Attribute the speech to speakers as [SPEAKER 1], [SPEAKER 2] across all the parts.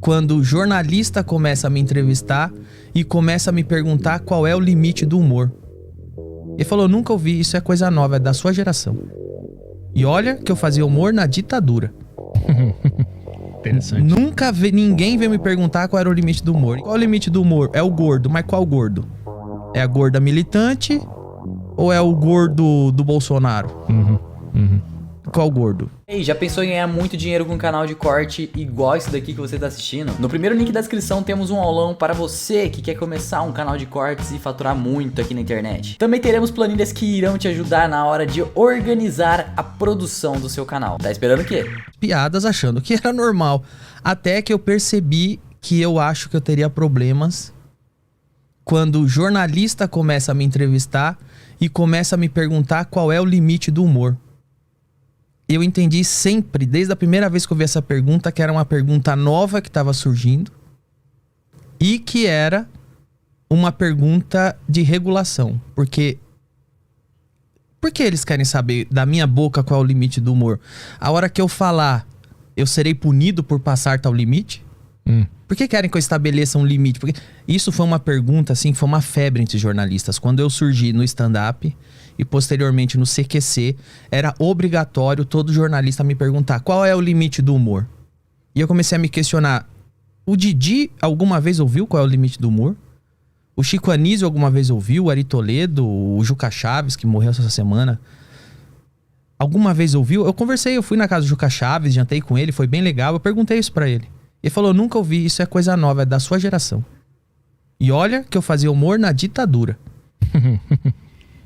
[SPEAKER 1] quando o jornalista começa a me entrevistar e começa a me perguntar qual é o limite do humor. Ele falou, nunca ouvi, isso é coisa nova, é da sua geração. E olha que eu fazia humor na ditadura.
[SPEAKER 2] Interessante.
[SPEAKER 1] Nunca ninguém veio me perguntar qual era o limite do humor. Qual é o limite do humor? É o gordo, mas qual gordo? É a gorda militante ou é o gordo do Bolsonaro? Qual gordo?
[SPEAKER 3] Ei, já pensou em ganhar muito dinheiro com um canal de corte igual esse daqui que você tá assistindo? No primeiro link da descrição temos um aulão para você que quer começar um canal de cortes e faturar muito aqui na internet. Também teremos planilhas que irão te ajudar na hora de organizar a produção do seu canal. Tá esperando o quê?
[SPEAKER 1] Piadas achando que era normal. Até que eu percebi que eu acho que eu teria problemas quando o jornalista começa a me entrevistar e começa a me perguntar qual é o limite do humor. Eu entendi sempre, desde a primeira vez que eu vi essa pergunta, que era uma pergunta nova que estava surgindo e que era uma pergunta de regulação. Por que eles querem saber da minha boca qual é o limite do humor? A hora que eu falar, eu serei punido por passar tal limite? Por que querem que eu estabeleça um limite? Porque isso foi uma pergunta, assim, que foi uma febre entre jornalistas. Quando eu surgi no stand-up e posteriormente no CQC, era obrigatório todo jornalista me perguntar qual é o limite do humor. E eu comecei a me questionar, o Didi alguma vez ouviu qual é o limite do humor? O Chico Anísio alguma vez ouviu? O Ari Toledo, o Juca Chaves, que morreu essa semana, alguma vez ouviu? Eu conversei, eu fui na casa do Juca Chaves, jantei com ele, foi bem legal, eu perguntei isso pra ele. Ele falou, nunca ouvi, isso é coisa nova, é da sua geração. E olha que eu fazia humor na ditadura.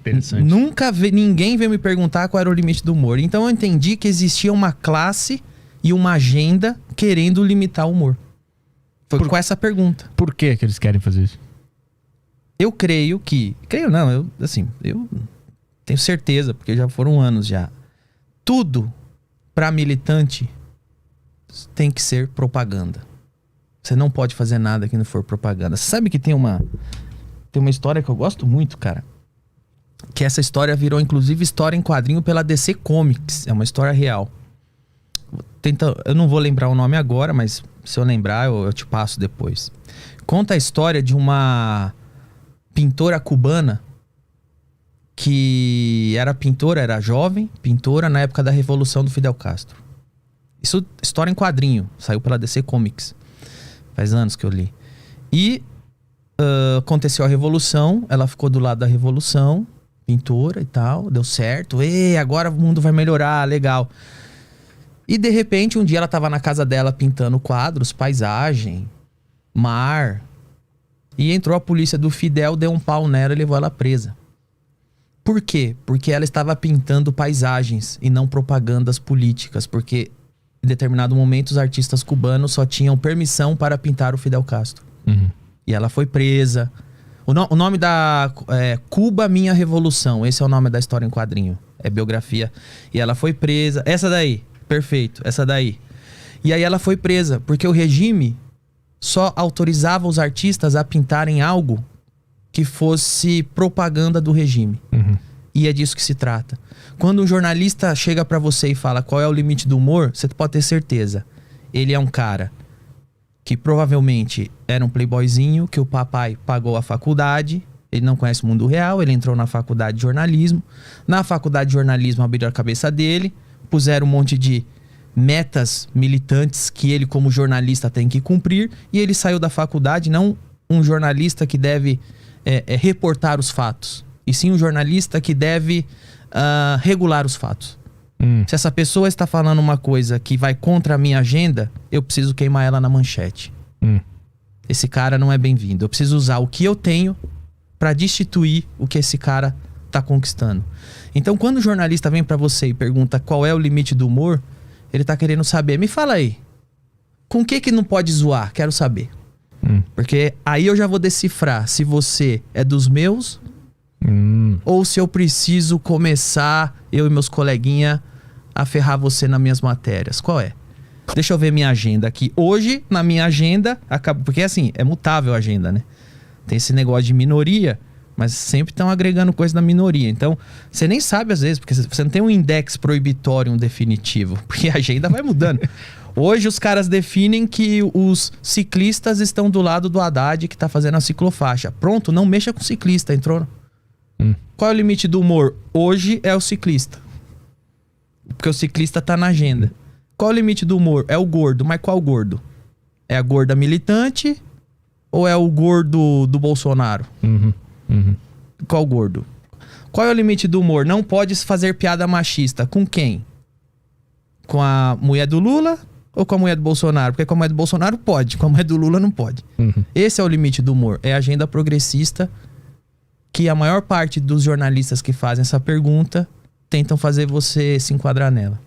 [SPEAKER 2] Interessante.
[SPEAKER 1] Nunca ninguém veio me perguntar qual era o limite do humor. Então eu entendi que existia uma classe e uma agenda querendo limitar o humor. Foi com essa pergunta.
[SPEAKER 2] Por que eles querem fazer isso?
[SPEAKER 1] Eu creio que... Creio não, eu tenho certeza, porque já foram anos já. Tudo pra militante tem que ser propaganda. Você não pode fazer nada que não for propaganda. Você sabe que tem uma história que eu gosto muito, cara. Que essa história virou, inclusive, história em quadrinho pela DC Comics. É uma história real. Eu não vou lembrar o nome agora, mas se eu lembrar, eu te passo depois. Conta a história de uma pintora cubana que era pintora, era jovem, pintora na época da Revolução do Fidel Castro. Isso, história em quadrinho, saiu pela DC Comics. Faz anos que eu li. E aconteceu a Revolução, ela ficou do lado da Revolução, pintora e tal, deu certo. E agora o mundo vai melhorar, legal. E de repente, um dia ela tava na casa dela pintando quadros, paisagem, mar. E entrou a polícia do Fidel, deu um pau nela e levou ela presa. Por quê? Porque ela estava pintando paisagens e não propagandas políticas. Porque em determinado momento os artistas cubanos só tinham permissão para pintar o Fidel Castro. E ela foi presa. O nome da... Cuba, Minha Revolução. Esse é o nome da história em quadrinho. É biografia. E ela foi presa. Essa daí. Perfeito. Essa daí. E aí ela foi presa. Porque o regime só autorizava os artistas a pintarem algo que fosse propaganda do regime. E é disso que se trata. Quando um jornalista chega pra você e fala qual é o limite do humor, você pode ter certeza. Ele é um cara que provavelmente era um playboyzinho, que o papai pagou a faculdade, ele não conhece o mundo real, ele entrou na faculdade de jornalismo. Na faculdade de jornalismo abriram a cabeça dele, puseram um monte de metas militantes que ele como jornalista tem que cumprir, e ele saiu da faculdade, não um jornalista que deve reportar os fatos, e sim um jornalista que deve regular os fatos. Se essa pessoa está falando uma coisa que vai contra a minha agenda, eu preciso queimar ela na manchete. Esse cara não é bem-vindo. Eu preciso usar o que eu tenho para destituir o que esse cara tá conquistando. Então, quando o jornalista vem para você e pergunta qual é o limite do humor, ele tá querendo saber. Me fala aí, com que não pode zoar? Quero saber. Porque aí eu já vou decifrar se você é dos meus ou se eu preciso começar, eu e meus coleguinhas, a ferrar você nas minhas matérias. Qual é? Deixa eu ver minha agenda aqui. Hoje, na minha agenda, porque assim, é mutável a agenda, né? Tem esse negócio de minoria, mas sempre estão agregando coisa na minoria. Então, você nem sabe às vezes, porque você não tem um index proibitório definitivo, porque a agenda vai mudando. Hoje os caras definem que os ciclistas estão do lado do Haddad que tá fazendo a ciclofaixa. Pronto, não mexa com o ciclista, entrou? Qual é o limite do humor? Hoje é o ciclista. Porque o ciclista tá na agenda. Qual é o limite do humor? É o gordo. Mas qual gordo? É a gorda militante ou é o gordo do Bolsonaro? Qual gordo? Qual é o limite do humor? Não pode fazer piada machista. Com quem? Com a mulher do Lula ou com a mulher do Bolsonaro? Porque com a mulher do Bolsonaro pode, com a mulher do Lula não pode. Esse é o limite do humor. É a agenda progressista que a maior parte dos jornalistas que fazem essa pergunta tentam fazer você se enquadrar nela.